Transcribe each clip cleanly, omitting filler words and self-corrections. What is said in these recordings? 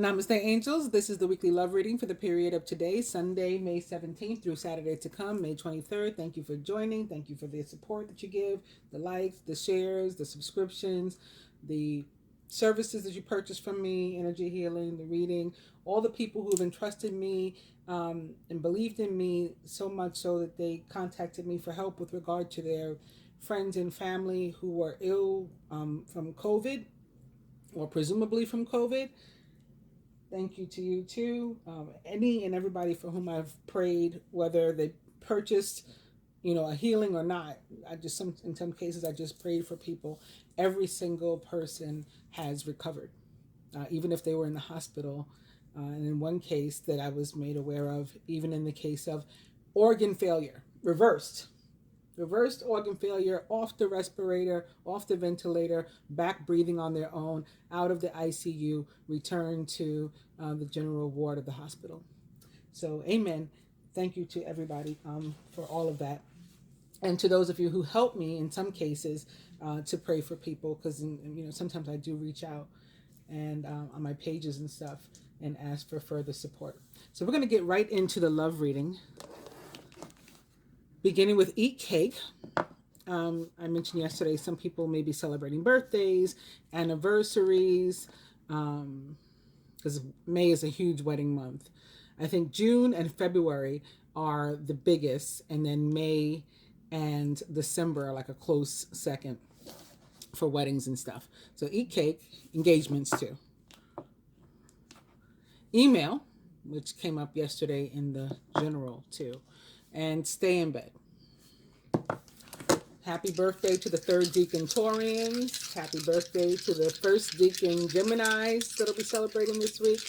Namaste, angels. This is the weekly love reading for the period of today, Sunday, May 17th through Saturday to come, May 23rd. Thank you for joining. Thank you for the support that you give, the likes, the shares, the subscriptions, the services that you purchase from me, energy healing, the reading, all the people who have entrusted me and believed in me so much so that they contacted me for help with regard to their friends and family who were ill from COVID or presumably from COVID. Thank you to you too. Any and everybody for whom I've prayed, whether they purchased, a healing or not. In some cases, I just prayed for people. Every single person has recovered, even if they were in the hospital. And in one case that I was made aware of, even in the case of organ failure, reversed organ failure, off the respirator, off the ventilator, back breathing on their own, out of the ICU, returned to the general ward of the hospital. So amen. Thank you to everybody for all of that. And to those of you who helped me in some cases to pray for people, because sometimes I do reach out and on my pages and stuff and ask for further support. So we're going to get right into the love reading. Beginning with eat cake. I mentioned yesterday some people may be celebrating birthdays, anniversaries, because May is a huge wedding month. I think June and February are the biggest, and then May and December are like a close second for weddings and stuff. So eat cake, engagements too. Email, which came up yesterday in the general too. And stay in bed. Happy birthday to the third deacon Taurians. Happy birthday to the first deacon Geminis that'll be celebrating this week.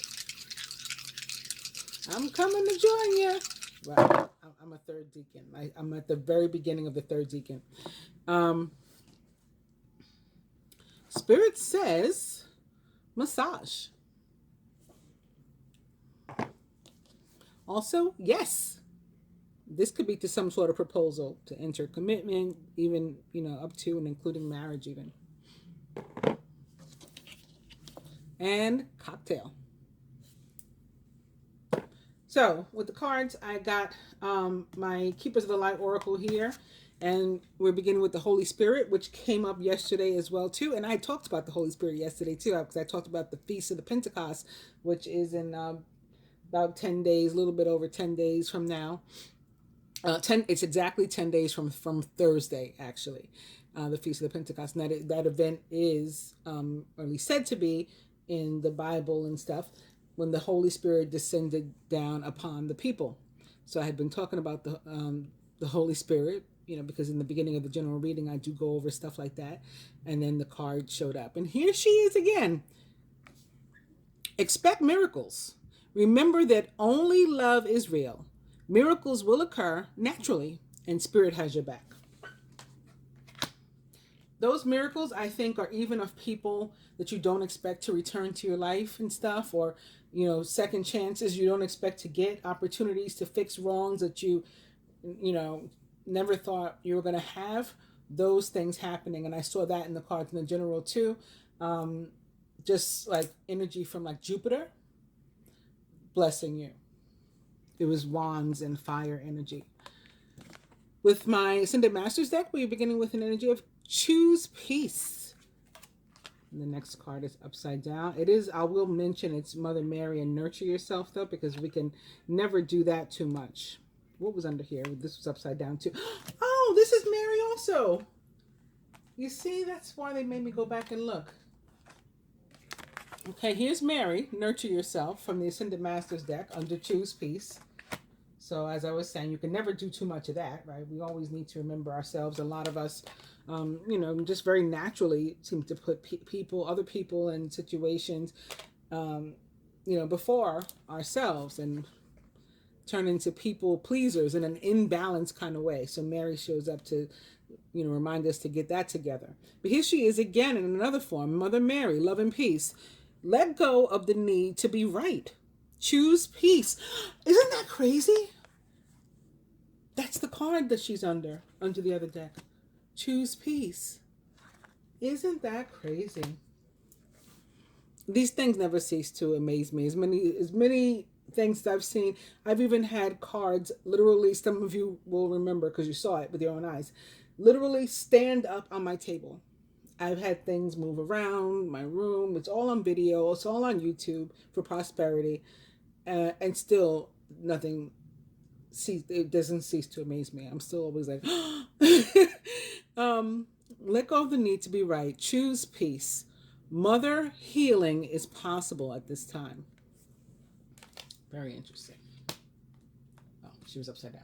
I'm coming to join you. Well, I'm a third deacon. I'm at the very beginning of the third deacon. Spirit says massage. Also, yes. This could be to some sort of proposal to enter commitment, even, up to and including marriage even. And cocktail. So with the cards, I got my Keepers of the Light Oracle here. And we're beginning with the Holy Spirit, which came up yesterday as well too. And I talked about the Holy Spirit yesterday too, because I talked about the Feast of the Pentecost, which is in about 10 days, a little bit over 10 days from now. It's exactly 10 days from Thursday, actually, the Feast of the Pentecost. And that event is, or at least said to be in the Bible and stuff, when the Holy Spirit descended down upon the people. So I had been talking about the Holy Spirit, because in the beginning of the general reading, I do go over stuff like that. And then the card showed up. And here she is again. Expect miracles. Remember that only love is real. Miracles will occur naturally, and Spirit has your back. Those miracles, I think, are even of people that you don't expect to return to your life and stuff, or, second chances you don't expect to get, opportunities to fix wrongs that you never thought you were going to have. Those things happening, and I saw that in the cards in the general too. Just like energy from like Jupiter blessing you. It was wands and fire energy. With my Ascended Masters deck, we're beginning with an energy of choose peace. And the next card is upside down. I will mention it's Mother Mary and nurture yourself though, because we can never do that too much. What was under here? This was upside down too. Oh, this is Mary also. You see, that's why they made me go back and look. Okay, here's Mary, nurture yourself, from the Ascended Masters deck under choose peace. So as I was saying, you can never do too much of that, right? We always need to remember ourselves. A lot of us, just very naturally seem to put other people in situations, before ourselves and turn into people pleasers in an imbalanced kind of way. So Mary shows up to, remind us to get that together. But here she is again in another form, Mother Mary, love and peace. Let go of the need to be right. Choose peace. Isn't that crazy? That's the card that she's under the other deck. Choose peace. Isn't that crazy? these things never cease to amaze me. As many things that I've seen, I've even had cards literally, some of you will remember because you saw it with your own eyes, literally stand up on my table. I've had things move around my room. It's all on video. It's all on YouTube for prosperity, and still nothing. It doesn't cease to amaze me. I'm still always like, let go of the need to be right. Choose peace. Mother healing is possible at this time. Very interesting. Oh, she was upside down.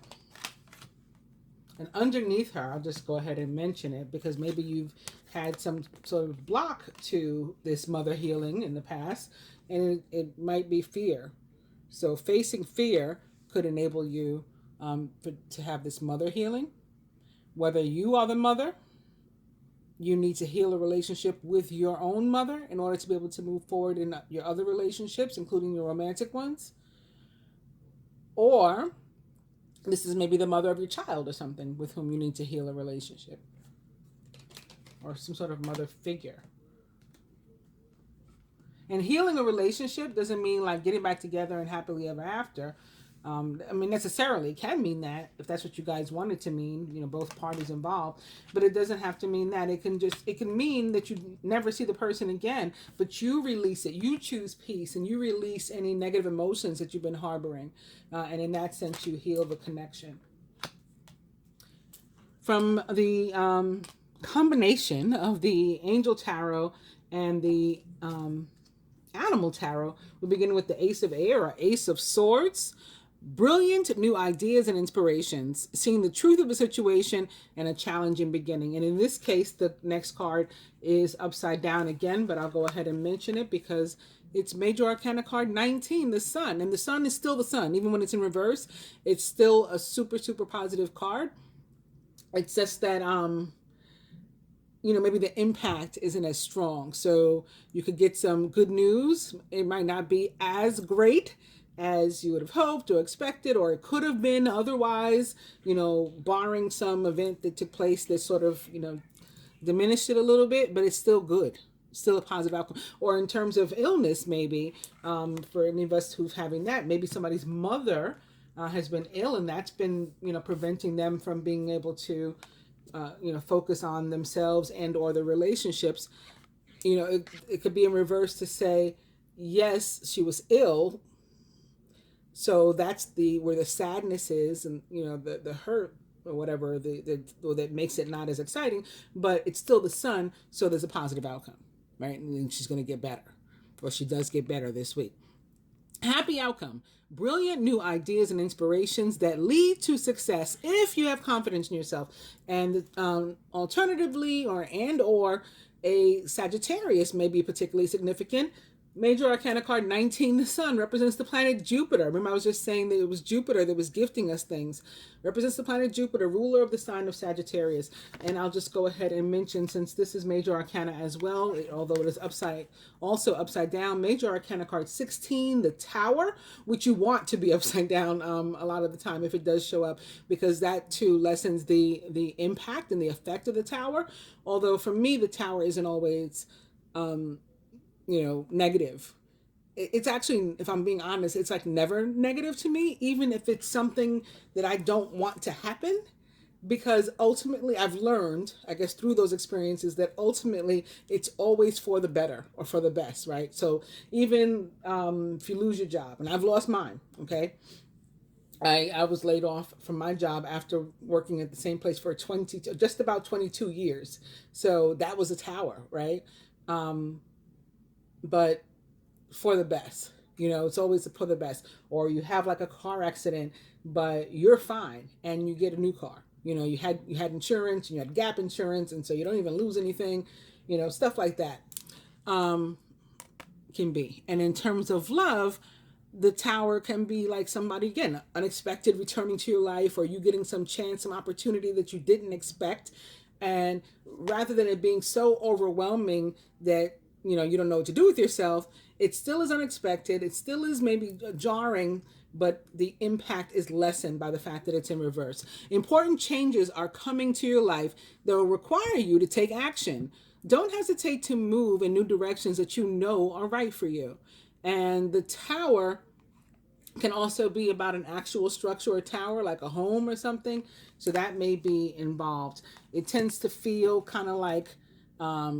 And underneath her, I'll just go ahead and mention it because maybe you've had some sort of block to this mother healing in the past, and it might be fear. So facing fear could enable you to have this mother healing. Whether you are the mother, you need to heal a relationship with your own mother in order to be able to move forward in your other relationships, including your romantic ones. Or this is maybe the mother of your child or something with whom you need to heal a relationship, or some sort of mother figure. And healing a relationship doesn't mean like getting back together and happily ever after. Necessarily it can mean that if that's what you guys want it to mean, both parties involved, but it doesn't have to mean that. It can mean that you never see the person again, but you release it. You choose peace and you release any negative emotions that you've been harboring. And in that sense, you heal the connection. From the combination of the Angel Tarot and the Animal Tarot, we begin with the Ace of Air or Ace of Swords. Brilliant new ideas and inspirations, seeing the truth of a situation and a challenging beginning. And in this case, the next card is upside down again, but I'll go ahead and mention it because it's Major Arcana card 19, the Sun. And the Sun is still the Sun. Even when it's in reverse, it's still a super, super positive card. It's just that, maybe the impact isn't as strong. So you could get some good news. It might not be as great as you would have hoped or expected, or it could have been otherwise, barring some event that took place that sort of, diminished it a little bit, but it's still good. Still a positive outcome. Or in terms of illness, maybe, for any of us who's having that, maybe somebody's mother has been ill, and that's been, preventing them from being able to, focus on themselves and or the relationships. It could be in reverse to say, yes, she was ill, so that's where the sadness is, and the hurt or whatever that makes it not as exciting, but it's still the Sun, so there's a positive outcome, right? And she's going to get better, or she does get better this week. Happy outcome. Brilliant new ideas and inspirations that lead to success if you have confidence in yourself. And alternatively, or a Sagittarius may be particularly significant. Major Arcana card 19, the Sun, represents the planet Jupiter. Remember, I was just saying that it was Jupiter that was gifting us things. Represents the planet Jupiter, ruler of the sign of Sagittarius. And I'll just go ahead and mention, since this is Major Arcana as well, although it is also upside down, Major Arcana card 16, the Tower, which you want to be upside down a lot of the time if it does show up, because that too lessens the impact and the effect of the Tower. Although for me, the Tower isn't always negative. It's actually, if I'm being honest, it's like never negative to me, even if it's something that I don't want to happen, because ultimately I've learned, I guess, through those experiences that ultimately it's always for the better or for the best, right? So even if you lose your job, and I've lost mine, okay? I was laid off from my job after working at the same place for just about 22 years. So that was a Tower, right? But for the best, it's always for the best. Or you have like a car accident, but you're fine and you get a new car. You had insurance and you had gap insurance, and so you don't even lose anything, stuff like that can be. And in terms of love, the Tower can be like somebody, again, unexpected returning to your life, or you getting some chance, some opportunity that you didn't expect. And rather than it being so overwhelming that you don't know what to do with yourself, it still is unexpected. It still is maybe jarring, but the impact is lessened by the fact that it's in reverse. Important changes are coming to your life that will require you to take action. don't hesitate to move in new directions that you know are right for you. And the Tower can also be about an actual structure or tower, like a home or something. So that may be involved. It tends to feel kind of like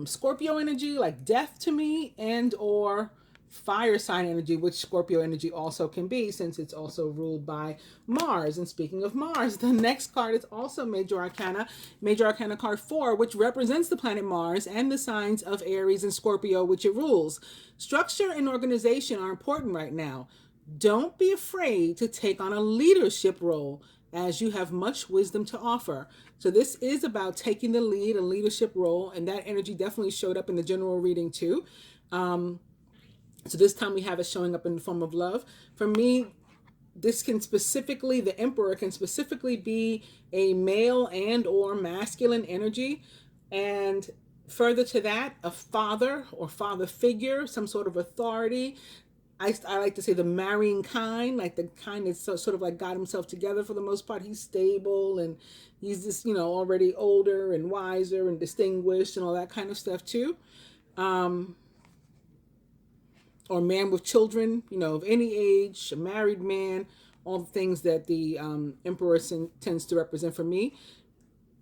Scorpio energy, like death to me, and or fire sign energy, which Scorpio energy also can be, since it's also ruled by Mars. And speaking of Mars, the next card is also Major Arcana card 4, which represents the planet Mars and the signs of Aries and Scorpio, which it rules. Structure and organization are important right now. Don't be afraid to take on a leadership role, as you have much wisdom to offer. So this is about taking the lead, a leadership role, and that energy definitely showed up in the general reading too. So this time we have it showing up in the form of love. For me, this can specifically, the Emperor can specifically be a male and or masculine energy. And further to that, a father or father figure, some sort of authority. I like to say the marrying kind, like the kind that's sort of like got himself together for the most part. He's stable and he's just, already older and wiser and distinguished and all that kind of stuff too. Or man with children, of any age, a married man, all the things that the Emperor tends to represent for me.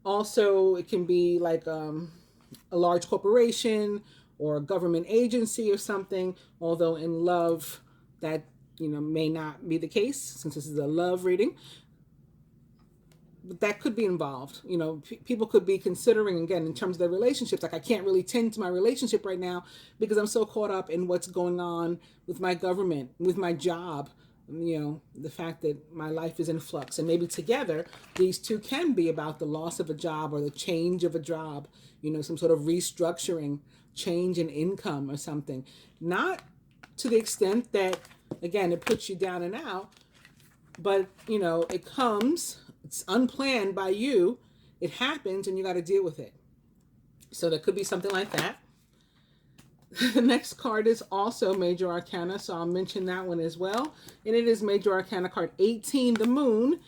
Also, it can be like a large corporation or a government agency or something, although in love that may not be the case, since this is a love reading. But that could be involved. People could be considering, again, in terms of their relationships, like I can't really tend to my relationship right now because I'm so caught up in what's going on with my government, with my job, the fact that my life is in flux. And maybe together, these two can be about the loss of a job or the change of a job, some sort of restructuring, change in income or something. Not to the extent that, again, it puts you down and out, but, it comes, it's unplanned by you, it happens, and you got to deal with it. So there could be something like that. The next card is also Major Arcana, so I'll mention that one as well. And it is Major Arcana card 18, the Moon,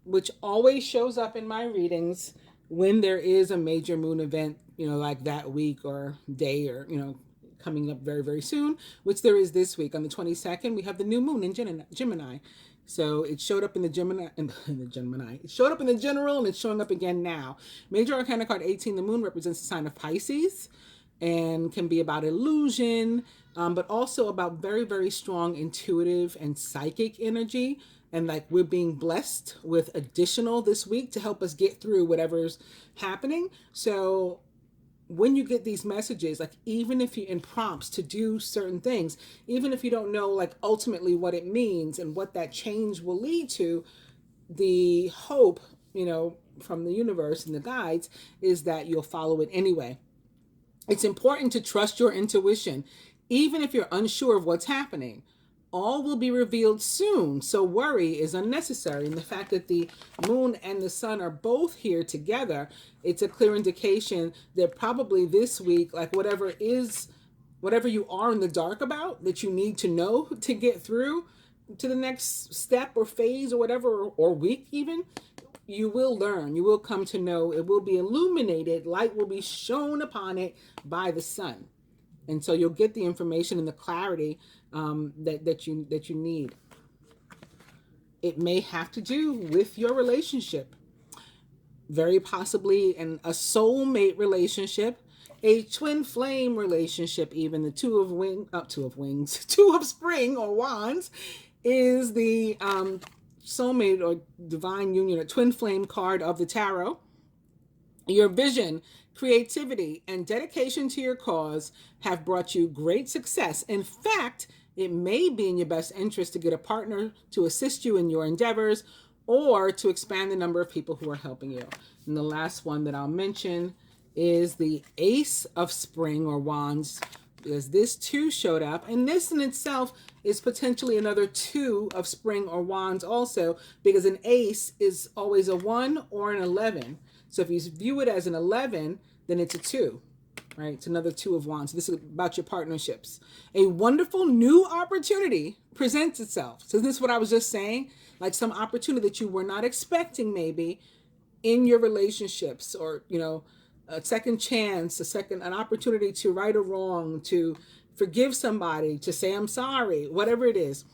which always shows up in my readings when there is a major moon event, like that week or day or, coming up very, very soon, which there is this week. On the 22nd, we have the new moon in Gemini. So it showed up in the Gemini. It showed up in the general, and it's showing up again now. Major Arcana card 18, the Moon, represents the sign of Pisces and can be about illusion, but also about very, very strong intuitive and psychic energy. And like we're being blessed with additional this week to help us get through whatever's happening. So when you get these messages, like even if you're in prompts to do certain things, even if you don't know like ultimately what it means and what that change will lead to, the hope, from the universe and the guides is that you'll follow it anyway. It's important to trust your intuition, even if you're unsure of what's happening. All will be revealed soon, so worry is unnecessary. And the fact that the moon and the sun are both here together, it's a clear indication that probably this week, like whatever you are in the dark about that you need to know to get through to the next step or phase or whatever, or week even, you will learn, you will come to know, it will be illuminated, light will be shone upon it by the sun. And so you'll get the information and the clarity that you need. It may have to do with your relationship, very possibly a soulmate relationship, a twin flame relationship, even the two of spring or wands is the soulmate or divine union, a twin flame card of the tarot. Your vision, creativity, and dedication to your cause have brought you great success. In fact, it may be in your best interest to get a partner to assist you in your endeavors or to expand the number of people who are helping you. And the last one that I'll mention is the Ace of Spring or Wands, because this too showed up. And this in itself is potentially another two of Spring or Wands also, because an ace is always a 1 or an 11. So if you view it as an 11, then it's a 2, right? It's another 2 of Wands. This is about your partnerships. A wonderful new opportunity presents itself. So this is what I was just saying, like some opportunity that you were not expecting maybe in your relationships, or, a second chance, an opportunity to right a wrong, to forgive somebody, to say I'm sorry, whatever it is.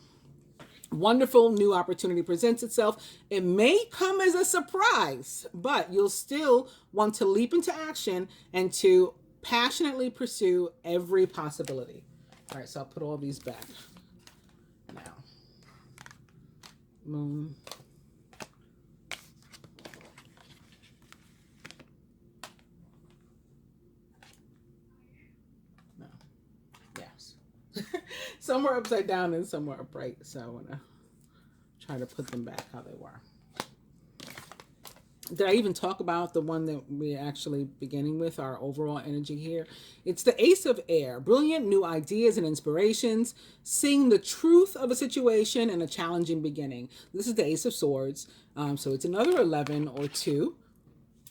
Wonderful new opportunity presents itself. It may come as a surprise, but you'll still want to leap into action and to passionately pursue every possibility. All right, so I'll put all these back now. Moon. No. Yes. Some are upside down and some are upright, so I want to try to put them back how they were. Did I even talk about the one that we're actually beginning with, our overall energy here? It's the Ace of Air. Brilliant new ideas and inspirations, seeing the truth of a situation and a challenging beginning. This is the Ace of Swords. So it's another 11 or 2,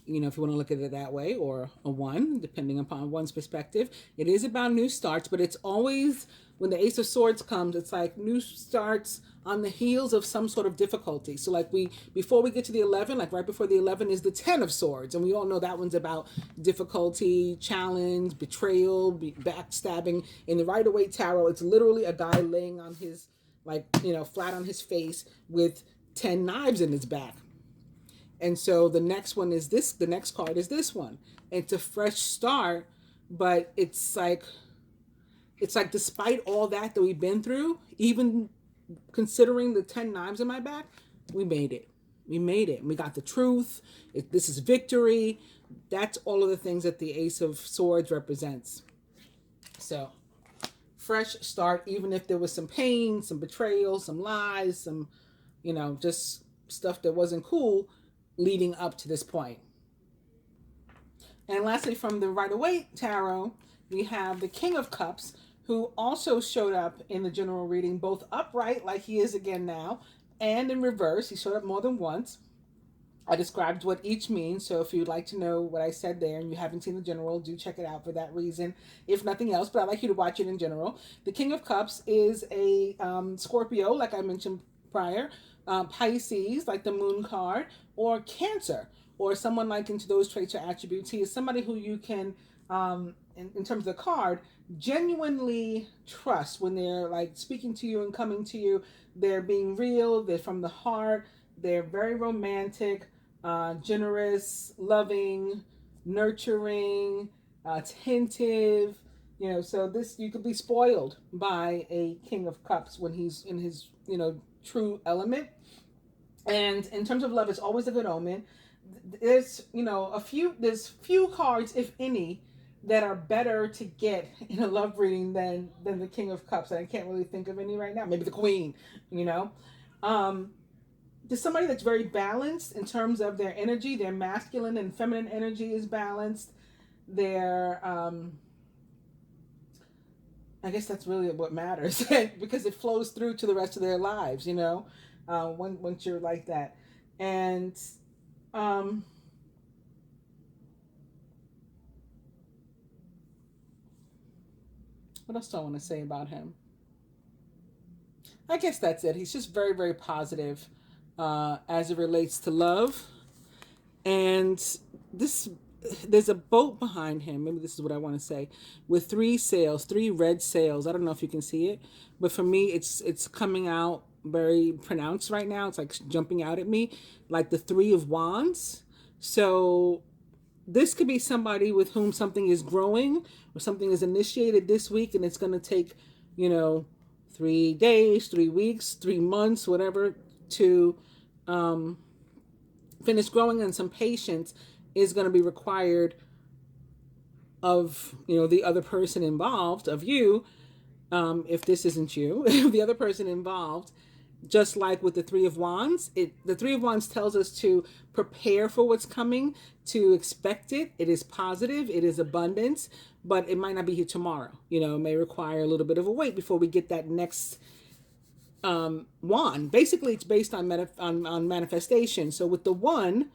you know, if you want to look at it that way, or a 1, depending upon one's perspective. It is about new starts, but it's always, when the Ace of Swords comes, it's like new starts on the heels of some sort of difficulty. So like before we get to the 11, like right before the 11 is the 10 of Swords. And we all know that one's about difficulty, challenge, betrayal, backstabbing. In the Rider-Waite Tarot, it's literally a guy laying on his, like, you know, flat on his face with 10 knives in his back. And so the next one is this, the next card is this one. It's a fresh start, but it's like despite all that we've been through, even considering the 10 knives in my back, we made it. We made it. We got the truth. This is victory. That's all of the things that the Ace of Swords represents. So, fresh start, even if there was some pain, some betrayal, some lies, some, you know, just stuff that wasn't cool leading up to this point. And lastly, from the Rider-Waite Tarot, we have the King of Cups, who also showed up in the general reading, both upright, like he is again now, and in reverse. He showed up more than once. I described what each means, so if you'd like to know what I said there and you haven't seen the general, do check it out for that reason, if nothing else, but I'd like you to watch it in general. The King of Cups is a Scorpio, like I mentioned prior, Pisces, like the Moon card, or Cancer, or someone like into those traits or attributes. He is somebody who you can, in terms of the card, genuinely trust when they're like speaking to you and coming to you. They're being real, they're from the heart, they're very romantic, generous, loving, nurturing, attentive, you know. So this, you could be spoiled by a King of Cups when he's in his, you know, true element. And in terms of love, it's always a good omen. There's, you know, there's few cards, if any, that are better to get in a love reading than the King of Cups. And I can't really think of any right now. Maybe the Queen, you know. There's somebody that's very balanced in terms of their energy. Their masculine and feminine energy is balanced. Their, I guess that's really what matters because it flows through to the rest of their lives, you know, once you're like that. And, what else do I want to say about him? I guess that's it. He's just very, very positive as it relates to love. And there's a boat behind him. Maybe this is what I want to say. With 3 sails, 3 red sails. I don't know if you can see it, but for me, it's coming out very pronounced right now. It's like jumping out at me, like the 3 of Wands. So this could be somebody with whom something is growing or something is initiated this week, and it's going to take, you know, 3 days, 3 weeks, 3 months, whatever, to finish growing, and some patience is going to be required of, you know, the other person involved, of you, if this isn't you, the other person involved. Just like with the 3 of Wands, the 3 of Wands tells us to prepare for what's coming, to expect it. It is positive, it is abundance, but it might not be here tomorrow. You know, it may require a little bit of a wait before we get that next wand. Basically, it's based on manifestation. So with the 1,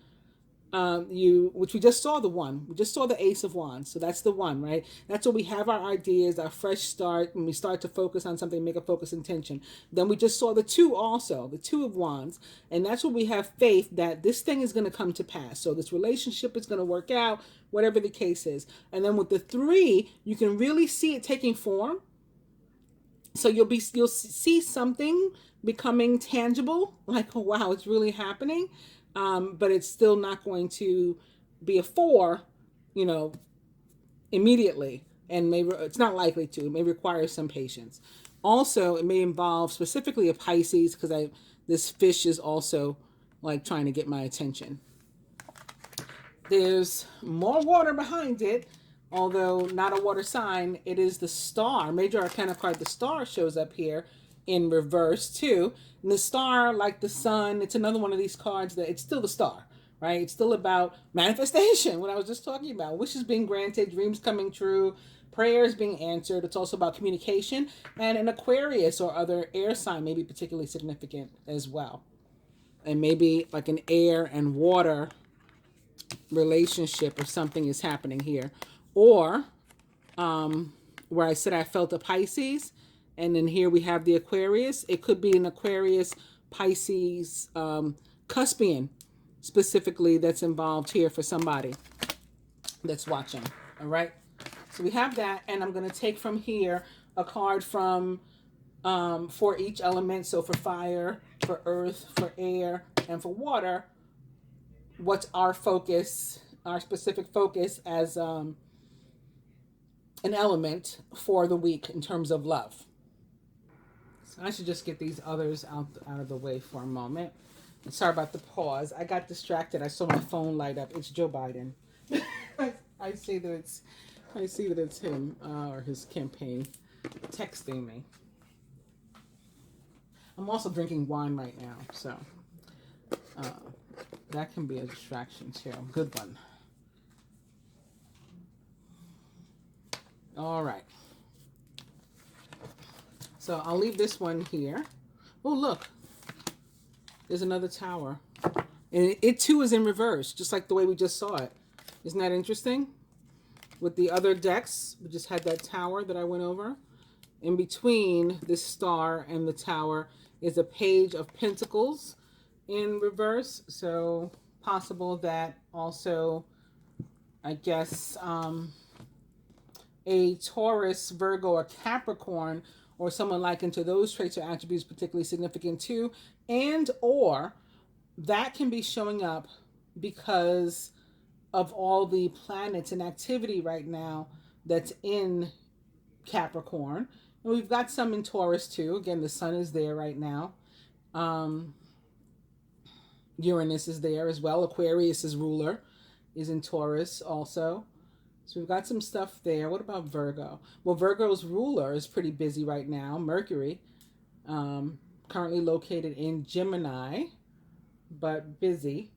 which we just saw we just saw the Ace of Wands. So that's the one, right? That's where we have our ideas, our fresh start, when we start to focus on something, make a focus intention. Then we just saw the two also, the Two of Wands. And that's where we have faith that this thing is going to come to pass. So this relationship is going to work out, whatever the case is. And then with the three, you can really see it taking form. So you'll see something becoming tangible, like, oh wow, it's really happening. But it's still not going to be a 4, immediately. And maybe it's not likely to. It may require some patience. Also, it may involve specifically a Pisces, because this fish is also like trying to get my attention. There's more water behind it, although not a water sign. It is the Star. Major Arcana card, the Star, shows up here in reverse too. And the Star, like the sun, it's another one of these cards that it's still the Star, right? It's still about manifestation, what I was just talking about. Wishes being granted, dreams coming true, prayers being answered. It's also about communication, and an Aquarius or other air sign may be particularly significant as well. And maybe like an air and water relationship or something is happening here. Or where I said I felt a Pisces, and then here we have the Aquarius. It could be an Aquarius, Pisces, Cuspian specifically that's involved here for somebody that's watching. All right. So we have that, and I'm going to take from here a card from for each element. So for fire, for earth, for air, and for water, what's our focus, our specific focus as an element for the week in terms of love. So I should just get these others out of the way for a moment. Sorry about the pause. I got distracted. I saw my phone light up. It's Joe Biden. I see that it's him or his campaign texting me. I'm also drinking wine right now, so that can be a distraction too. Good one. All right. So I'll leave this one here. Oh, look. There's another tower. And it too is in reverse, just like the way we just saw it. Isn't that interesting? With the other decks, we just had that tower that I went over. In between this star and the tower is a Page of Pentacles in reverse. So possible that also, I guess, a Taurus, Virgo, or Capricorn, or someone like into those traits or attributes particularly significant too. And or that can be showing up because of all the planets and activity right now that's in Capricorn. And we've got some in Taurus too. Again, the sun is there right now. Uranus is there as well. Aquarius's ruler is in Taurus also. So we've got some stuff there. What about Virgo? Well, Virgo's ruler is pretty busy right now. Mercury, currently located in Gemini, but busy.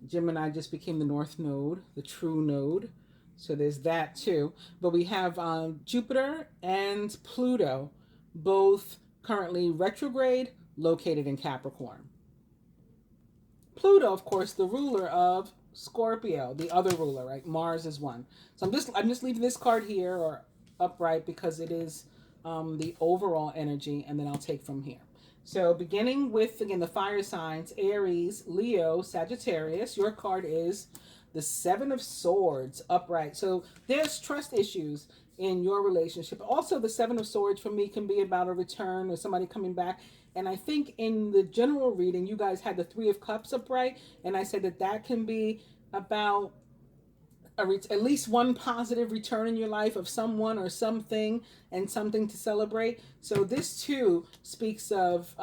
Gemini just became the North Node, the true node. So there's that too. But we have Jupiter and Pluto, both currently retrograde, located in Capricorn. Pluto, of course, the ruler of Scorpio, the other ruler, right? Mars is one. So I'm just leaving this card here or upright because it is the overall energy, and then I'll take from here. So beginning with, again, the fire signs, Aries, Leo, Sagittarius, your card is the Seven of Swords, upright. So there's trust issues in your relationship. Also, the Seven of Swords for me can be about a return or somebody coming back. And I think in the general reading, you guys had the Three of Cups upright. And I said that can be about at least one positive return in your life of someone or something and something to celebrate. So this too speaks of,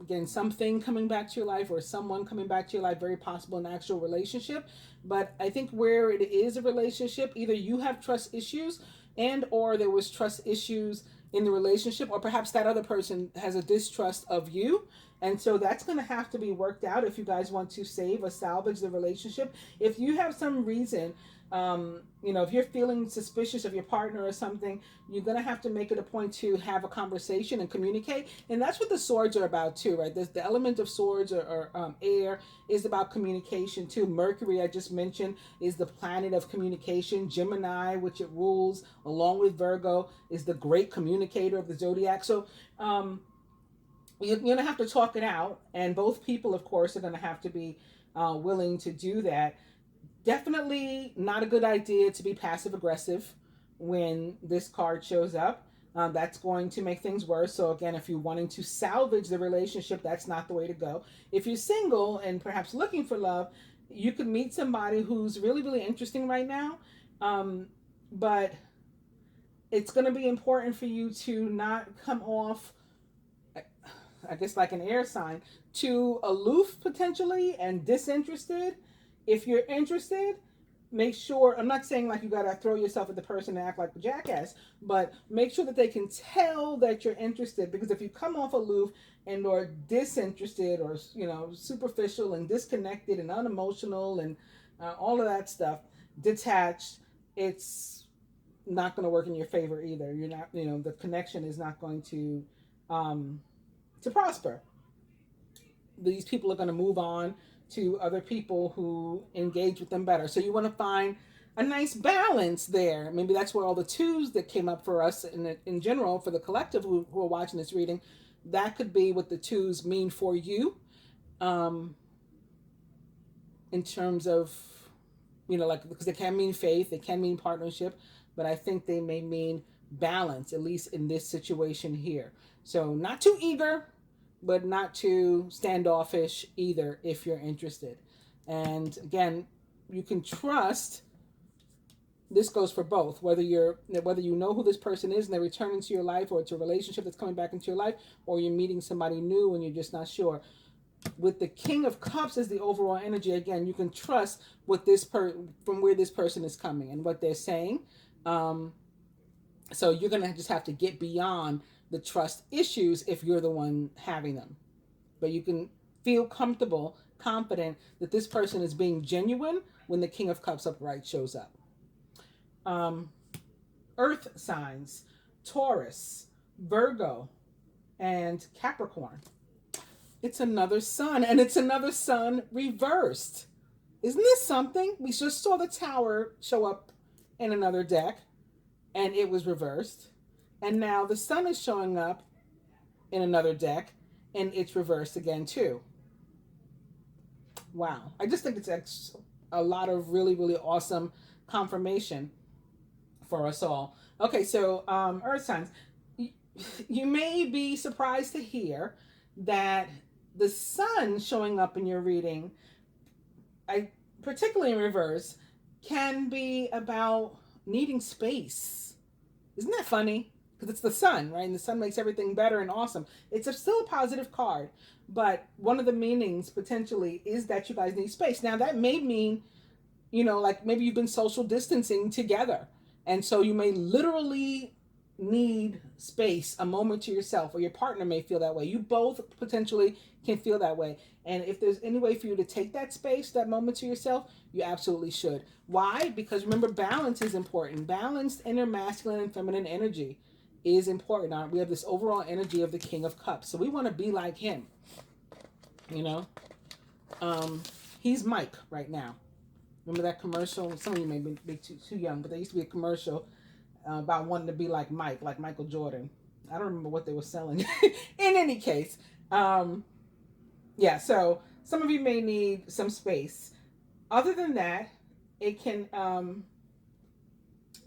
again, something coming back to your life or someone coming back to your life, very possible an actual relationship. But I think where it is a relationship, either you have trust issues and or there was trust issues in the relationship, or perhaps that other person has a distrust of you. And so that's going to have to be worked out if you guys want to save or salvage the relationship. If you have some reason If you're feeling suspicious of your partner or something, you're going to have to make it a point to have a conversation and communicate. And that's what the swords are about too, right? There's the element of swords or air is about communication too. Mercury, I just mentioned, is the planet of communication. Gemini, which it rules, along with Virgo, is the great communicator of the zodiac. So you're going to have to talk it out. And both people, of course, are going to have to be willing to do that. Definitely not a good idea to be passive aggressive when this card shows up. That's going to make things worse. So again, if you're wanting to salvage the relationship, that's not the way to go. If you're single and perhaps looking for love, you could meet somebody who's really, really interesting right now. But it's going to be important for you to not come off, I guess, like an air sign, too aloof potentially and disinterested. If you're interested, make sure, I'm not saying like you gotta throw yourself at the person and act like a jackass, but make sure that they can tell that you're interested, because if you come off aloof and or disinterested or superficial and disconnected and unemotional and all of that stuff, detached, it's not going to work in your favor either. You're not, the connection is not going to prosper. These people are going to move on to other people who engage with them better. So you want to find a nice balance there. Maybe that's where all the twos that came up for us in general, for the collective who are watching this reading, that could be what the twos mean for you, in terms of, because they can mean faith, they can mean partnership, but I think they may mean balance, at least in this situation here. So not too eager, but not too standoffish either if you're interested. And again, you can trust, this goes for both, whether you know who this person is and they're returning to your life, or it's a relationship that's coming back into your life, or you're meeting somebody new and you're just not sure. With the King of Cups as the overall energy, again, you can trust what from where this person is coming and what they're saying. So you're going to just have to get beyond the trust issues if you're the one having them. But you can feel comfortable, confident that this person is being genuine when the King of Cups upright shows up. Earth signs, Taurus, Virgo, and Capricorn. It's another sun, and it's another sun reversed. Isn't this something? We just saw the Tower show up in another deck, and it was reversed. And now the sun is showing up in another deck, and it's reversed again too. Wow. I just think it's a lot of really, really awesome confirmation for us all. Okay, so Earth signs. You may be surprised to hear that the sun showing up in your reading, particularly in reverse, can be about needing space. Isn't that funny? Because it's the sun, right? And the sun makes everything better and awesome. It's still a positive card, but one of the meanings potentially is that you guys need space. Now that may mean, like maybe you've been social distancing together, and so you may literally need space, a moment to yourself, or your partner may feel that way. You both potentially can feel that way. And if there's any way for you to take that space, that moment to yourself, you absolutely should. Why? Because remember, balance is important. Balanced inner masculine and feminine energy is important. We have this overall energy of the King of Cups. So we want to be like him. He's Mike right now. Remember that commercial? Some of you may be too young, but there used to be a commercial about wanting to be like Mike, like Michael Jordan. I don't remember what they were selling. In any case, so some of you may need some space. Other than that, it can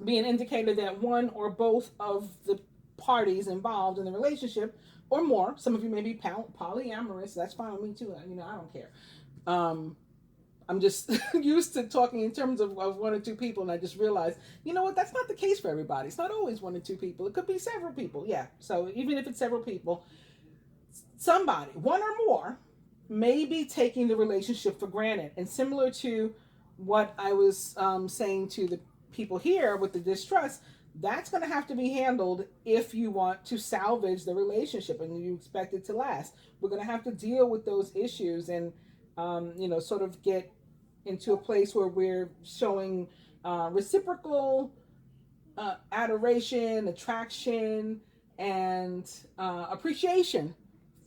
be an indicator that one or both of the parties involved in the relationship, or more, some of you may be polyamorous. That's fine with me too. I don't care. I'm just used to talking in terms of one or two people, and I just realized, that's not the case for everybody. It's not always one or two people. It could be several people. Yeah. So even if it's several people, somebody, one or more, may be taking the relationship for granted. And similar to what I was saying to the people here with the distrust, that's going to have to be handled if you want to salvage the relationship and you expect it to last. We're going to have to deal with those issues and, sort of get into a place where we're showing reciprocal adoration, attraction, and appreciation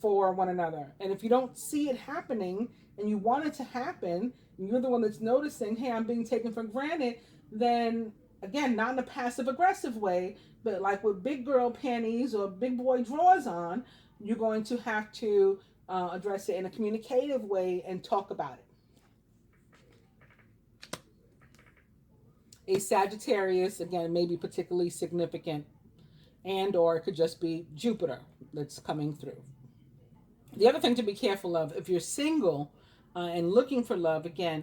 for one another. And if you don't see it happening and you want it to happen, and you're the one that's noticing, hey, I'm being taken for granted, then again, not in a passive aggressive way, but like with big girl panties or big boy drawers on, you're going to have to address it in a communicative way and talk about it. A Sagittarius, again, may be particularly significant, and or it could just be Jupiter that's coming through. The other thing to be careful of, if you're single and looking for love, again,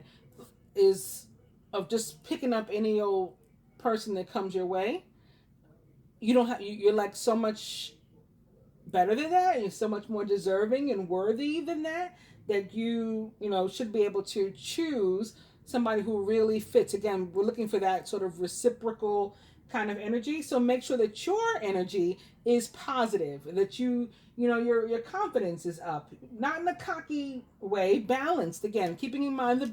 is of just picking up any old person that comes your way. You don't have, you're like so much better than that. You're so much more deserving and worthy than that, that you know, should be able to choose somebody who really fits. Again, we're looking for that sort of reciprocal kind of energy. So make sure that your energy is positive, that you know, your confidence is up, not in a cocky way, balanced. Again, keeping in mind the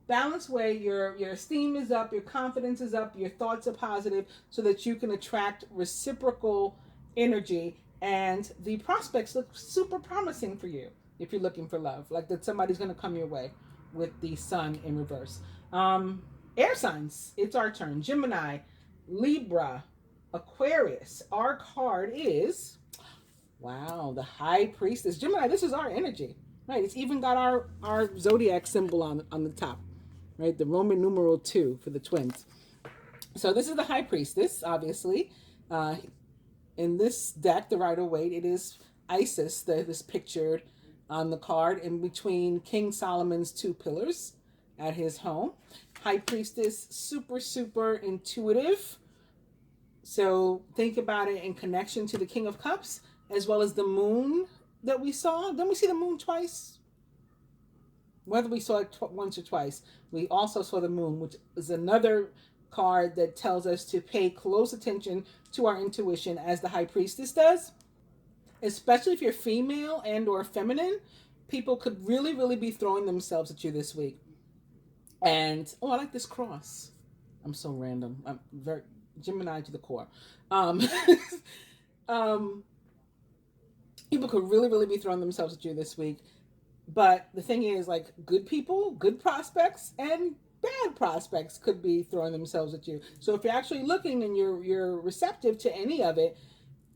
balanced way, your esteem is up, your confidence is up, your thoughts are positive, so that you can attract reciprocal energy, and the prospects look super promising for you if you're looking for love, like that somebody's going to come your way with the sun in reverse. Air signs, it's our turn. Gemini, Libra, Aquarius. Our card is, wow, the High Priestess. Gemini, this is our energy, right? It's even got our zodiac symbol on the top, right? The Roman numeral 2 for the twins. So this is the High Priestess, obviously. In this deck, the Rider-Waite, it is Isis that is pictured on the card in between King Solomon's 2 pillars at his home. High Priestess, super, super intuitive. So think about it in connection to the King of Cups, as well as the moon that we saw. Didn't we see the moon twice? Whether we saw it once or twice, we also saw the moon, which is another card that tells us to pay close attention to our intuition, as the High Priestess does. Especially if you're female and or feminine, people could really, really be throwing themselves at you this week. And, oh, I like this cross. I'm so random. I'm very Gemini to the core. People could really, really be throwing themselves at you this week. But the thing is, like, good people, good prospects, and bad prospects could be throwing themselves at you. So if you're actually looking and you're receptive to any of it,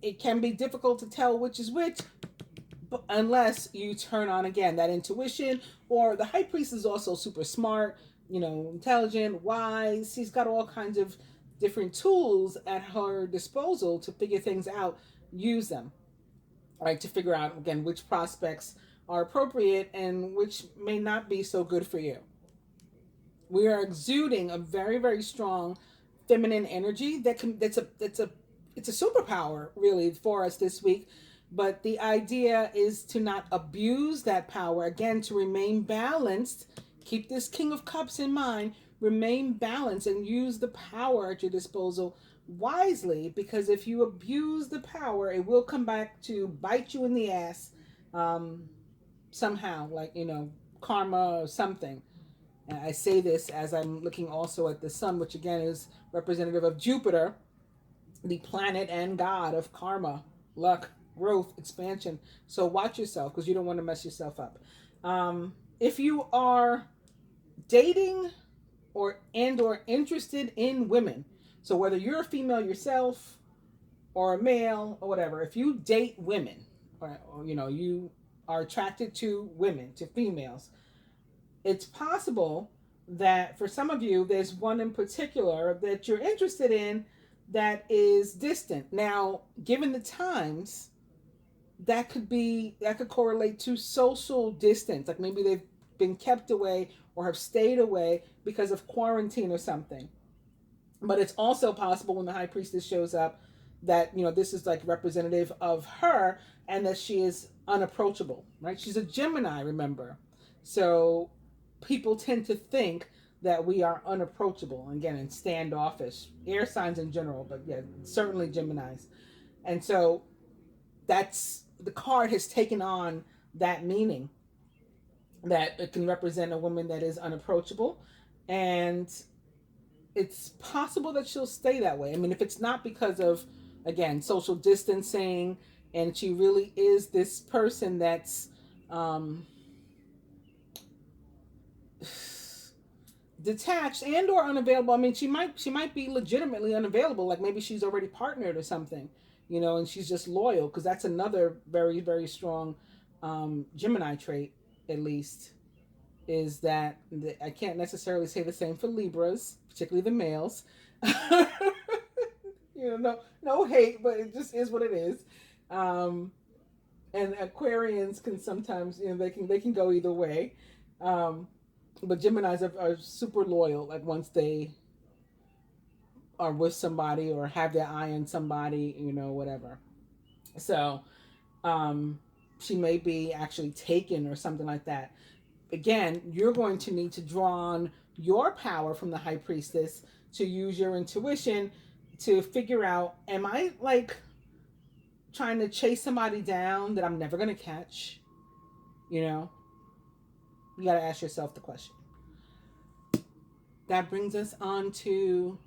it can be difficult to tell which is which, but unless you turn on, again, that intuition. Or the High Priest is also super smart, you know, intelligent, wise. She's got all kinds of different tools at her disposal to figure things out. Use them, right, to figure out, again, which prospects are appropriate and which may not be so good for you. We are exuding a very, very strong feminine energy it's a superpower, really, for us this week. But the idea is to not abuse that power. Again, to remain balanced. Keep this King of Cups in mind. Remain balanced and use the power at your disposal wisely, because if you abuse the power, it will come back to bite you in the ass somehow, like, you know, karma or something. And I say this as I'm looking also at the sun, which again is representative of Jupiter, the planet and god of karma, luck, growth, expansion. So watch yourself, because you don't want to mess yourself up. If you are dating or interested in women, so whether you're a female yourself or a male or whatever, if you date women, or you know, you are attracted to women, to females, it's possible that for some of you, there's one in particular that you're interested in that is distant. Now, given the times, that could correlate to social distance. Like maybe they've been kept away or have stayed away because of quarantine or something. But it's also possible when the High Priestess shows up that, you know, this is like representative of her and that she is unapproachable, right? She's a Gemini, remember. So people tend to think that we are unapproachable, again, and standoffish. Air signs in general, but yeah, certainly Geminis. And so that's, the card has taken on that meaning, that it can represent a woman that is unapproachable. And it's possible that she'll stay that way. I mean, if it's not because of, again, social distancing, and she really is this person that's detached and or unavailable. I mean, she might be legitimately unavailable, like maybe she's already partnered or something, and she's just loyal, because that's another very, very strong Gemini trait, at least, is that I can't necessarily say the same for Libras, particularly the males. No hate, but it just is what it is. Um, and Aquarians can sometimes, they can go either way. Um, but Geminis are super loyal. Like once they are with somebody or have their eye on somebody, whatever. So um, she may be actually taken or something like that. Again, you're going to need to draw on your power from the High Priestess to use your intuition to figure out, am I like trying to chase somebody down that I'm never going to catch? You know, you got to ask yourself the question. That brings us on to,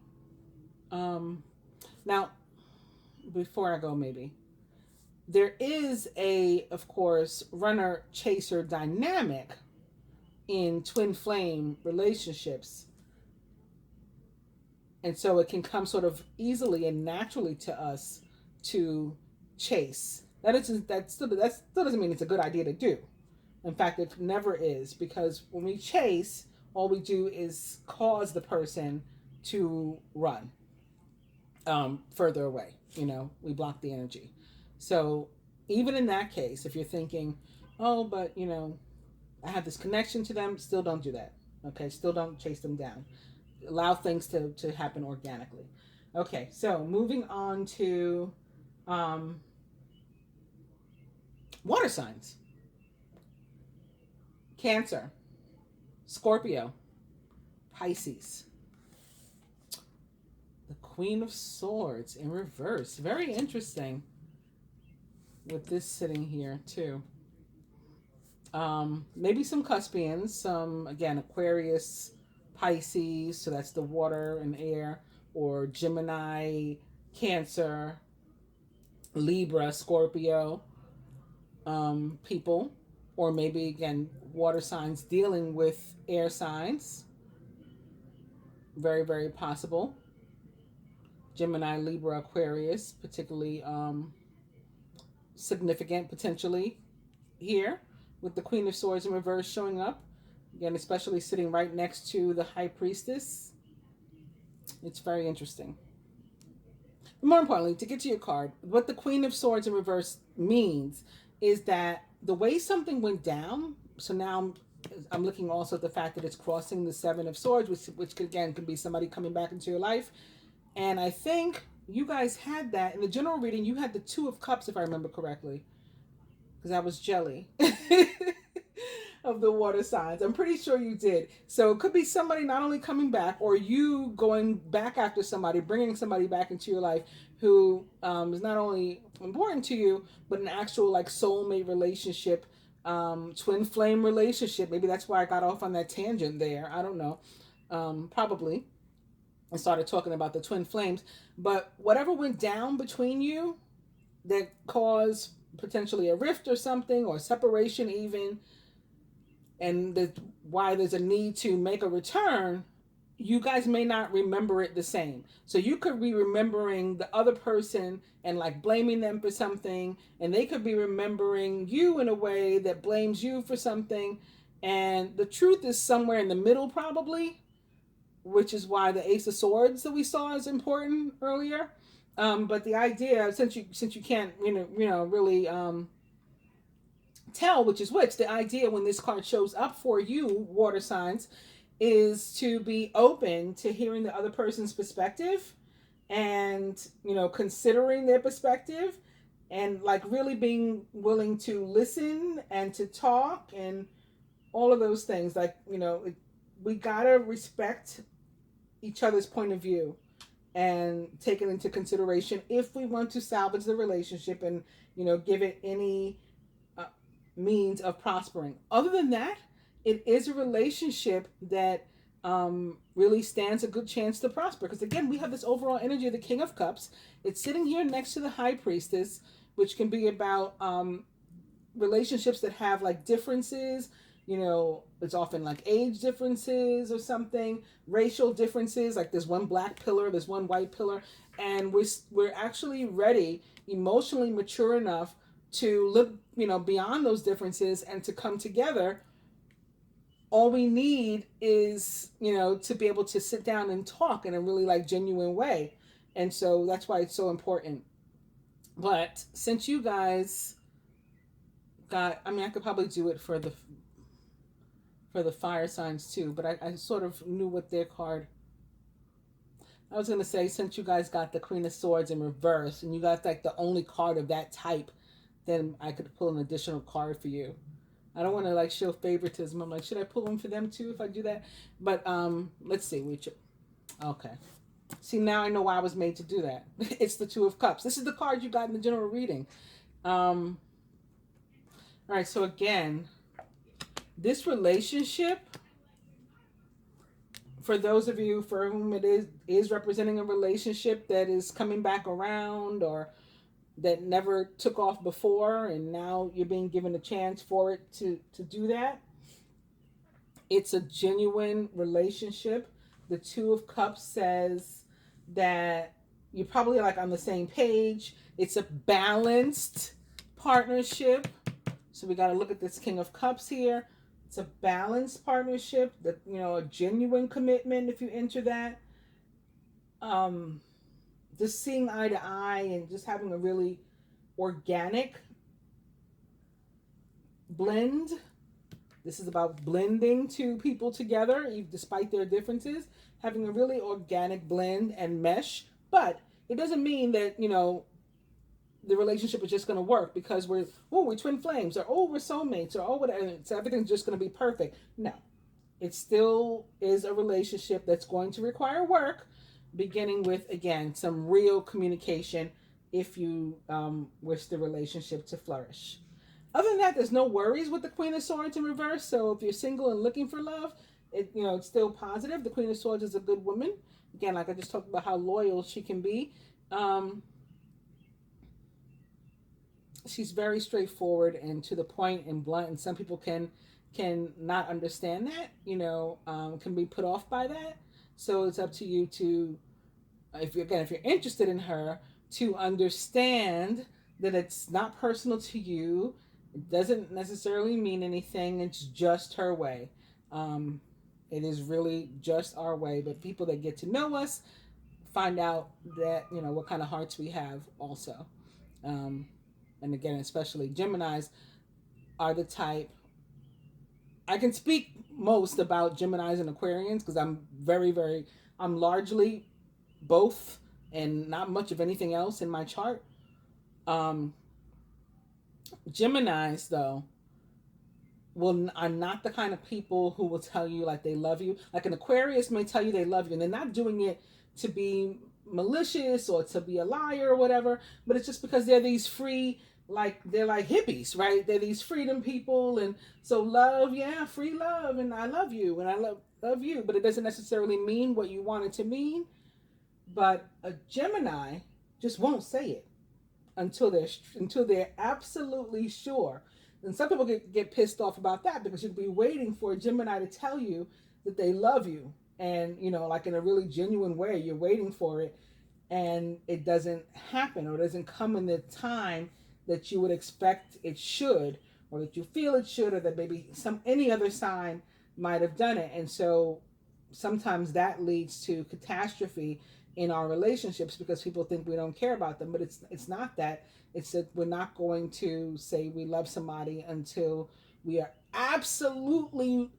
now, before I go, maybe, there is of course, runner chaser dynamic in twin flame relationships. And so it can come sort of easily and naturally to us to chase. That still doesn't mean it's a good idea to do. In fact, it never is, because when we chase, all we do is cause the person to run further away. We block the energy. So even in that case, if you're thinking, oh, but I have this connection to them, still don't do that. Okay, still don't chase them down. Allow things to happen organically. Okay, so moving on to water signs. Cancer, Scorpio, Pisces. The Queen of Swords in reverse. Very interesting with this sitting here too. Maybe some Cuspians, some, again, Aquarius, Pisces, so that's the water and air, or Gemini, Cancer, Libra, Scorpio people, or maybe, again, water signs dealing with air signs. Very, very possible. Gemini, Libra, Aquarius, particularly significant potentially here, with the Queen of Swords in reverse showing up. Again, especially sitting right next to the High Priestess. It's very interesting. But more importantly, to get to your card, what the Queen of Swords in reverse means is that the way something went down, so now I'm looking also at the fact that it's crossing the Seven of Swords, which again could be somebody coming back into your life. And I think you guys had that. In the general reading, you had the Two of Cups, if I remember correctly, because I was jelly of the water signs. I'm pretty sure you did. So it could be somebody not only coming back, or you going back after somebody, bringing somebody back into your life who is not only important to you, but an actual like soulmate relationship, twin flame relationship. Maybe that's why I got off on that tangent there. I don't know. Probably. I started talking about the twin flames. But whatever went down between you that caused potentially a rift or something, or separation even, and why there's a need to make a return, you guys may not remember it the same. So you could be remembering the other person and like blaming them for something, and they could be remembering you in a way that blames you for something, and the truth is somewhere in the middle probably, which is why the Ace of Swords that we saw is important earlier. But the idea, since you can't really tell which is which, the idea when this card shows up for you, water signs, is to be open to hearing the other person's perspective, and considering their perspective, and like really being willing to listen and to talk and all of those things. Like we gotta respect each other's point of view and take it into consideration if we want to salvage the relationship and give it any means of prospering. Other than that, it is a relationship that really stands a good chance to prosper. Because again, we have this overall energy of the King of Cups. It's sitting here next to the High Priestess, which can be about relationships that have like differences. You know, it's often like age differences or something, racial differences. Like there's one black pillar, there's one white pillar, and we're actually ready, emotionally mature enough to look, you know, beyond those differences and to come together. All we need is, you know, to be able to sit down and talk in a really like genuine way. And so that's why it's so important. But since you guys got, I mean, I could probably do it for the fire signs too, but I sort of knew what their card. I was gonna say, since you guys got the Queen of Swords in reverse and you got like the only card of that type, then I could pull an additional card for you. I don't want to like show favoritism. I'm like, should I pull one for them too if I do that? But let's see. Okay. See, now I know why I was made to do that. It's the Two of Cups. This is the card you got in the general reading. All right. So again, this relationship, for those of you for whom it is representing a relationship that is coming back around, or that never took off before and now you're being given a chance for it to do that. It's a genuine relationship. The Two of Cups says that you're probably like on the same page. It's a balanced partnership. So we got to look at this King of Cups here. It's a balanced partnership, that, you know, a genuine commitment if you enter that. Just seeing eye to eye and just having a really organic blend. This is about blending two people together, despite their differences, having a really organic blend and mesh. But it doesn't mean that, you know, the relationship is just going to work because we're twin flames, or we're soulmates, or whatever. So everything's just going to be perfect. No, it still is a relationship that's going to require work, beginning with, again, some real communication if you wish the relationship to flourish. Other than that, there's no worries with the Queen of Swords in reverse. So if you're single and looking for love, it's still positive. The Queen of Swords is a good woman. Again, like I just talked about how loyal she can be. She's very straightforward and to the point and blunt, and some people can not understand that, can be put off by that. So it's up to you to, if you're interested in her, to understand that it's not personal to you. It doesn't necessarily mean anything. It's just her way. It is really just our way. But people that get to know us find out that, what kind of hearts we have also. And again, especially Geminis are the type. I can speak most about Geminis and Aquarians because I'm largely both and not much of anything else in my chart. Geminis, though, are not the kind of people who will tell you like they love you. Like an Aquarius may tell you they love you, and they're not doing it to be malicious or to be a liar or whatever, but it's just because they're these free, they're like hippies, right? They're these freedom people, and so love, yeah, free love, and I love you, and I love you, but it doesn't necessarily mean what you want it to mean. But a Gemini just won't say it until they're absolutely sure. And some people get pissed off about that because you'd be waiting for a Gemini to tell you that they love you, and like in a really genuine way, you're waiting for it, and it doesn't happen, or it doesn't come in the time that you would expect it should, or that you feel it should, or that maybe any other sign might have done it. And so sometimes that leads to catastrophe in our relationships because people think we don't care about them, but it's not that. It's that we're not going to say we love somebody until we are absolutely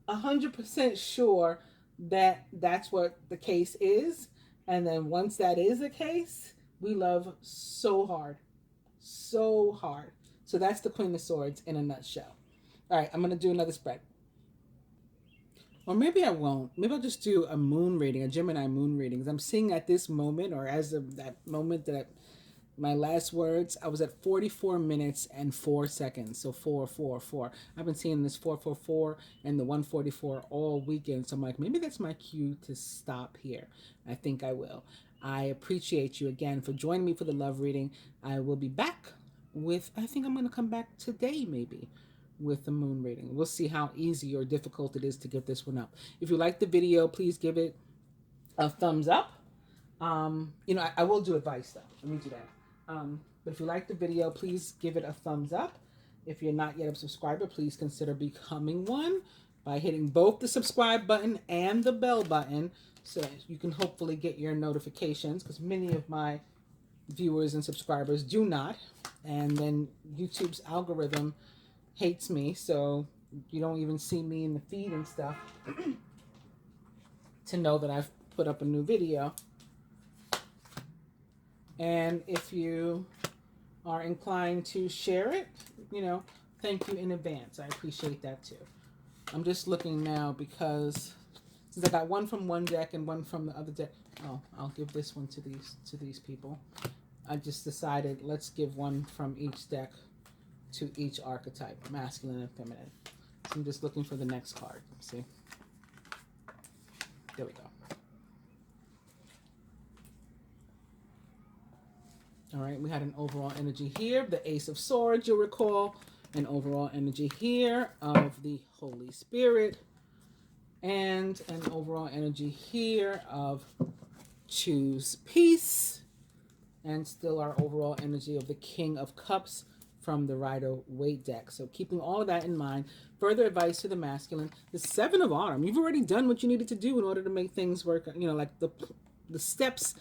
100% sure that that's what the case is. And then once that is the case, we love so hard. So hard. So that's the Queen of Swords in a nutshell. All right, I'm going to do another spread. Or maybe I won't. Maybe I'll just do a moon reading, a Gemini moon reading. Because I'm seeing at this moment, or as of that moment that My last words, I was at 44 minutes and 4 seconds. So 444. I've been seeing this 444 and the 144 all weekend. So I'm like, maybe that's my cue to stop here. I think I will. I appreciate you again for joining me for the love reading. I will be back with, I think I'm going to come back today maybe with the moon reading. We'll see how easy or difficult it is to get this one up. If you like the video, please give it a thumbs up. I will do advice though. Let me do that. But if you like the video, please give it a thumbs up. If you're not yet a subscriber, please consider becoming one by hitting both the subscribe button and the bell button so you can hopefully get your notifications, because many of my viewers and subscribers do not. And then YouTube's algorithm hates me, so you don't even see me in the feed and stuff to know that I've put up a new video. And if you are inclined to share it, thank you in advance. I appreciate that too. I'm just looking now because since I got one from one deck and one from the other deck. Oh, I'll give this one to these people. I just decided let's give one from each deck to each archetype, masculine and feminine. So I'm just looking for the next card. See? There we go. All right, we had an overall energy here, the Ace of Swords, you'll recall, an overall energy here of the Holy Spirit, and an overall energy here of Choose Peace, and still our overall energy of the King of Cups from the Rider-Waite deck. So keeping all of that in mind, further advice to the masculine, the Seven of Autumn. You've already done what you needed to do in order to make things work, like the steps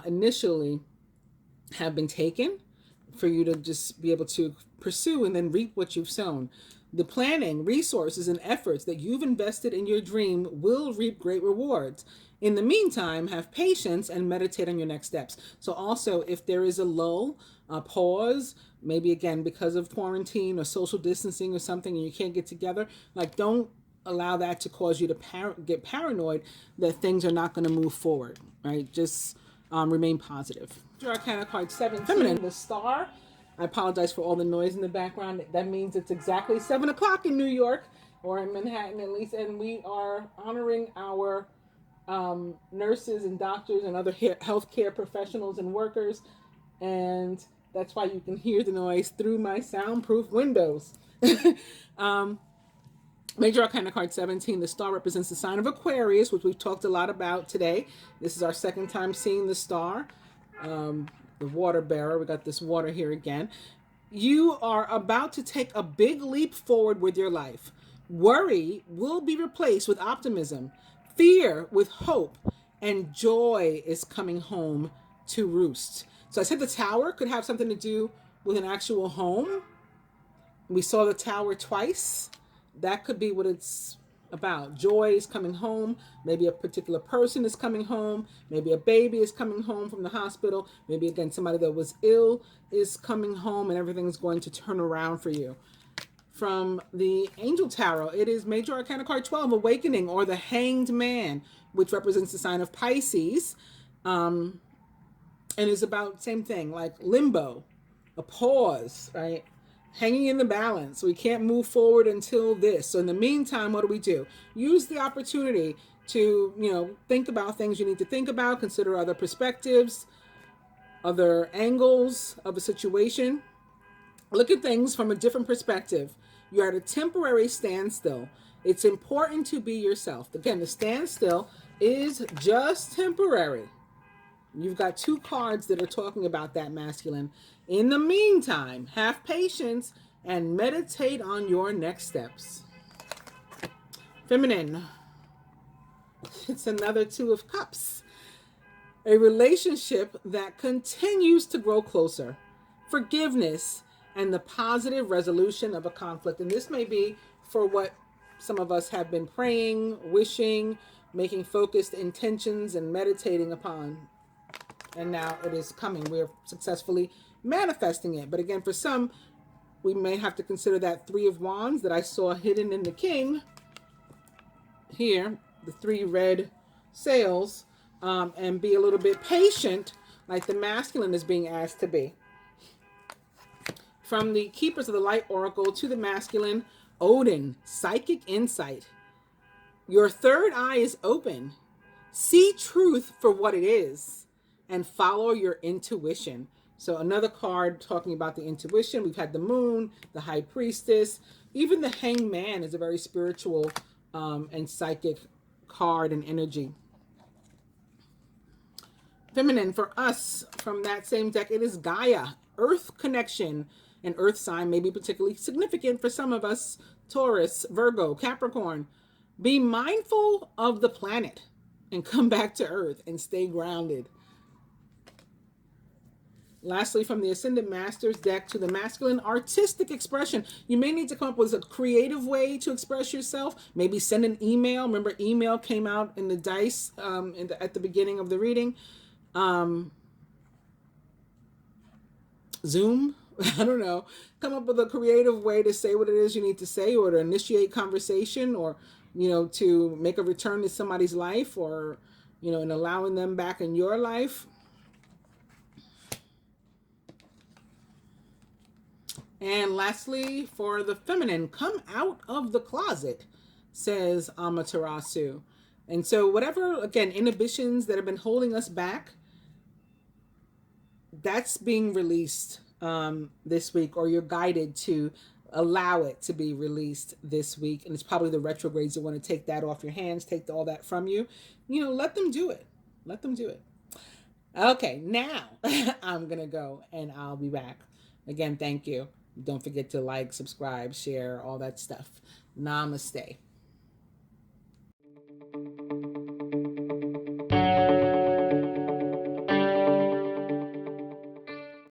initially have been taken for you to just be able to pursue and then reap what you've sown. The planning, resources, and efforts that you've invested in your dream will reap great rewards. In the meantime, have patience and meditate on your next steps. So also, if there is a lull, a pause, maybe again because of quarantine or social distancing or something and you can't get together, don't allow that to cause you to get paranoid that things are not going to move forward, right? Just remain positive. Arcana card 7, feminine, the star. I apologize for all the noise in the background. That means it's exactly 7 o'clock in New York, or in Manhattan at least, and we are honoring our nurses and doctors and other healthcare professionals and workers, and that's why you can hear the noise through my soundproof windows. Major Arcana card 17, the star represents the sign of Aquarius, which we've talked a lot about today. This is our second time seeing the star. The water bearer, we got this water here again. You are about to take a big leap forward with your life. Worry will be replaced with optimism, fear with hope, and joy is coming home to roost. So I said the tower could have something to do with an actual home. We saw the tower twice. That could be what it's about. Joy is coming home. Maybe a particular person is coming home. Maybe a baby is coming home from the hospital. Maybe again somebody that was ill is coming home and everything's going to turn around for you. From the Angel Tarot, it is Major Arcana card 12, Awakening, or the Hanged Man, which represents the sign of Pisces, and is about same thing, like limbo, a pause, right? Hanging in the balance. We can't move forward until this. So in the meantime, what do? Use the opportunity to, think about things you need to think about, consider other perspectives, other angles of a situation. Look at things from a different perspective. You're at a temporary standstill. It's important to be yourself. Again, the standstill is just temporary. You've got 2 cards that are talking about that, masculine. In the meantime, have patience and meditate on your next steps. Feminine. It's another 2 of Cups. A relationship that continues to grow closer. Forgiveness and the positive resolution of a conflict. And this may be for what some of us have been praying, wishing, making focused intentions and meditating upon. And now it is coming. We're successfully manifesting it. But again, for some, we may have to consider that 3 of Wands that I saw hidden in the King. Here, the 3 red sails, and be a little bit patient like the masculine is being asked to be. From the Keepers of the Light Oracle to the masculine, Odin, psychic insight. Your third eye is open. See truth for what it is and follow your intuition. So another card talking about the intuition. We've had the moon, the high priestess, even the hanged man is a very spiritual and psychic card and energy. Feminine for us from that same deck, it is Gaia, earth connection. And earth sign may be particularly significant for some of us, Taurus, Virgo, Capricorn. Be mindful of the planet and come back to earth and stay grounded. Lastly, from the Ascended Masters deck to the masculine, artistic expression. You may need to come up with a creative way to express yourself. Maybe send an email. Remember, email came out in the dice at the beginning of the reading. Zoom. I don't know. Come up with a creative way to say what it is you need to say, or to initiate conversation, or, to make a return to somebody's life, or, and allowing them back in your life. And lastly, for the feminine, come out of the closet, says Amaterasu. And so whatever, again, inhibitions that have been holding us back, that's being released this week, or you're guided to allow it to be released this week. And it's probably the retrogrades that want to take that off your hands, take all that from you. Let them do it. Let them do it. Okay, now I'm going to go and I'll be back. Again, thank you. Don't forget to like, subscribe, share, all that stuff. Namaste.